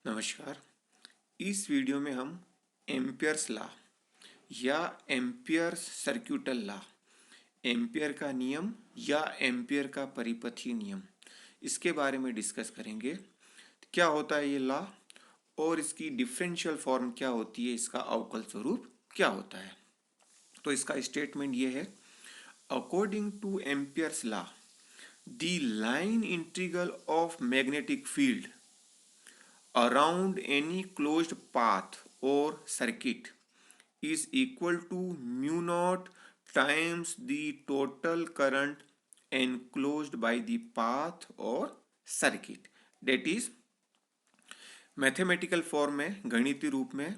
नमस्कार। इस वीडियो में हम एम्पियर्स लॉ या एम्पियर्स सर्क्यूटल लॉ, एम्पियर का नियम या एम्पियर का परिपथीय नियम, इसके बारे में डिस्कस करेंगे। क्या होता है ये लॉ और इसकी डिफरेंशियल फॉर्म क्या होती है, इसका अवकल स्वरूप क्या होता है। तो इसका स्टेटमेंट ये है, according to Ampere's law the line integral of magnetic field around any closed path or circuit is equal to mu naught times the total current enclosed by the path or circuit. That is mathematical form में, गणितीय रूप में,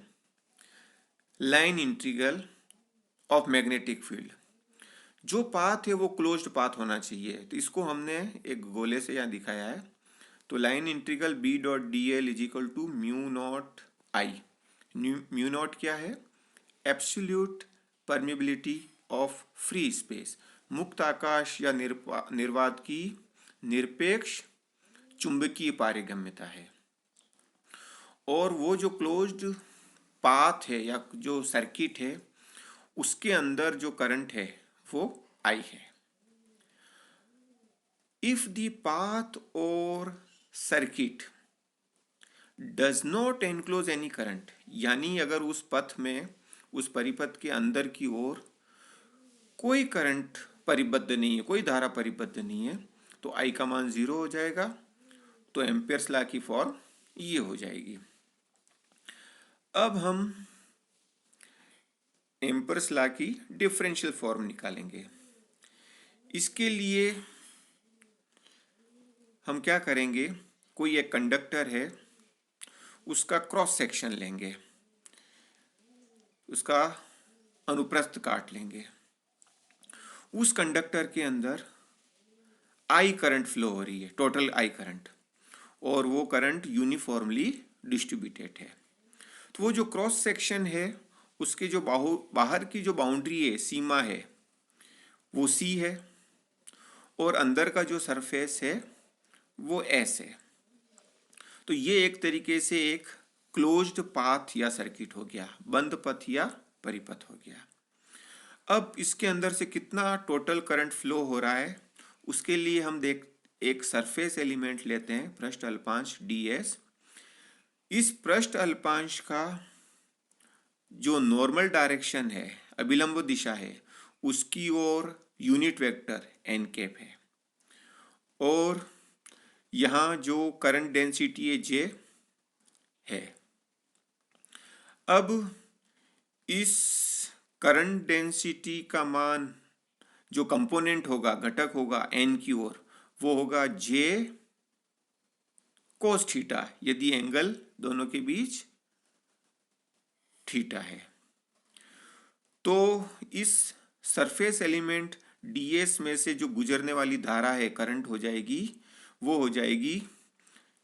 line integral of magnetic field, जो path है वो closed path होना चाहिए। तो इसको हमने एक गोले से यहाँ दिखाया है। तो line integral B dot D L is equal to mu naught I. Mu naught क्या है? Absolute permeability of free space, मुक्त आकाश या निर्वात की निरपेक्ष चुंबकीय पारगम्यता है। और वो जो क्लोज्ड पाथ है या जो सर्किट है उसके अंदर जो करंट है वो आई है। इफ द पाथ और circuit does not enclose any current, यानी अगर उस पथ में, उस परिपथ के अंदर की ओर कोई करंट परिबद्ध नहीं है, कोई धारा परिबद्ध नहीं है, तो आई का मान 0 हो जाएगा। तो एम्पियर्स लॉ की फॉर्म ये हो जाएगी। अब हम एम्पियर्स लॉ की डिफरेंशियल फॉर्म निकालेंगे। इसके लिए हम क्या करेंगे, कोई एक कंडक्टर है, उसका क्रॉस सेक्शन लेंगे, उसका अनुप्रस्थ काट लेंगे। उस कंडक्टर के अंदर आई करंट फ्लो हो रही है, टोटल आई करंट, और वो करंट यूनिफॉर्मली डिस्ट्रीब्यूटेड है। तो वो जो क्रॉस सेक्शन है उसके जो बाहर की जो बाउंड्री है, सीमा है, वो सी है, और अंदर का जो सरफेस है वो एस है। तो ये एक तरीके से एक क्लोज्ड पाथ या सर्किट हो गया, बंद पथ या परिपथ हो गया। अब इसके अंदर से कितना टोटल करंट फ्लो हो रहा है, उसके लिए हम एक सरफेस एलिमेंट लेते हैं, पृष्ठ अल्पांश ds। इस पृष्ठ अल्पांश का जो नॉर्मल डायरेक्शन है, अभिलंब दिशा है, उसकी ओर यूनिट वेक्टर एन कैप है, और यहाँ जो करंट डेंसिटी है जे है। अब इस करंट डेंसिटी का मान, जो कंपोनेंट होगा, घटक होगा एन की ओर, वो होगा जे कोस थीटा, यदि एंगल दोनों के बीच थीटा है। तो इस सरफेस एलिमेंट ds में से जो गुजरने वाली धारा है, करंट हो जाएगी, वो हो जाएगी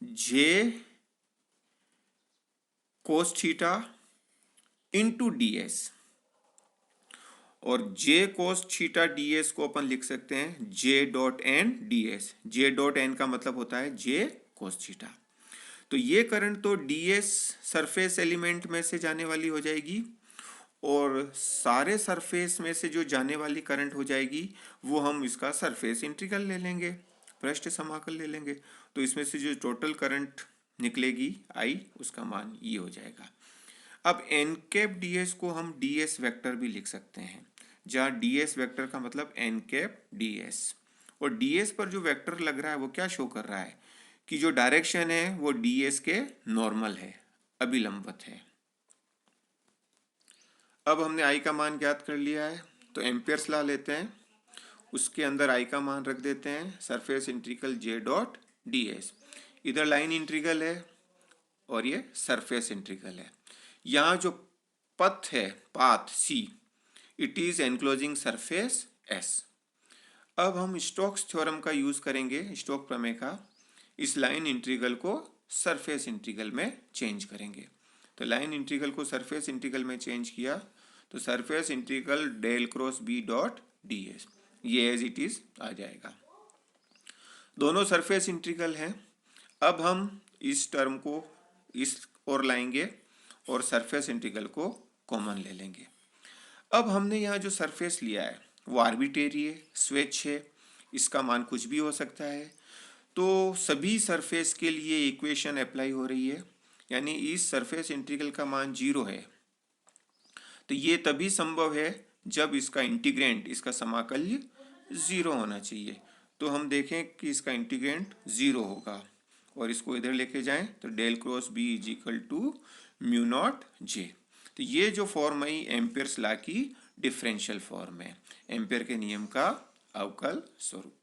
जे कोस थीटा इंटू ds। और जे कोस थीटा ds को अपन लिख सकते हैं J dot N ds। J dot N का मतलब होता है जे कोस थीटा। तो ये करंट तो ds सरफेस एलिमेंट में से जाने वाली हो जाएगी, और सारे सरफेस में से जो जाने वाली करंट हो जाएगी वो हम इसका सरफेस इंटीग्रल ले लेंगे, पृष्ठ समाकल ले लेंगे। तो इसमें से जो टोटल करंट निकलेगी आई, उसका मान ये हो जाएगा। अब एन कैप डी एस को हम डी एस वैक्टर भी लिख सकते हैं, जहाँ डी एस वैक्टर का मतलब एन कैप डी एस। और डी एस पर जो वेक्टर लग रहा है वो क्या शो कर रहा है कि जो डायरेक्शन है वो डी एस के नॉर्मल है, अभिलंबवत है। अब हमने आई का मान ज्ञात कर लिया है, तो एम्पियर्स लॉ लेते हैं, उसके अंदर आई का मान रख देते हैं, surface integral J dot D S. इधर लाइन इंटीग्रल है और ये सरफेस इंटीग्रल है। यहाँ जो पथ है, path C, it is enclosing surface S. अब हम स्टोक्स थ्योरम का यूज करेंगे, स्टोक प्रमेय का, इस लाइन इंटीग्रल को सरफेस इंटीग्रल में चेंज करेंगे। तो लाइन इंटीग्रल को सरफेस इंटीग्रल में चेंज किया तो surface integral del cross B dot D S, ये एज इट इज आ जाएगा। दोनों सरफेस इंटीग्रल हैं। अब हम इस टर्म को इस ओर लाएंगे और सरफेस इंटीग्रल को कॉमन ले लेंगे। अब हमने यहाँ जो सरफेस लिया है वो आर्बिट्रेरी है, स्वेच्छ है, इसका मान कुछ भी हो सकता है। तो सभी सरफेस के लिए इक्वेशन अप्लाई हो रही है, यानी इस सरफेस इंटीग्रल का मान 0 है। तो ये तभी संभव है जब इसका इंटीग्रेंट, इसका समाकल्य 0 होना चाहिए। तो हम देखें कि इसका इंटीग्रेंट 0 होगा और इसको इधर लेके जाएं तो del cross B is equal to mu naught J. तो ये जो फॉर्म है एम्पियर्स लॉ की डिफरेंशियल फॉर्म है, एम्पियर के नियम का अवकल स्वरूप।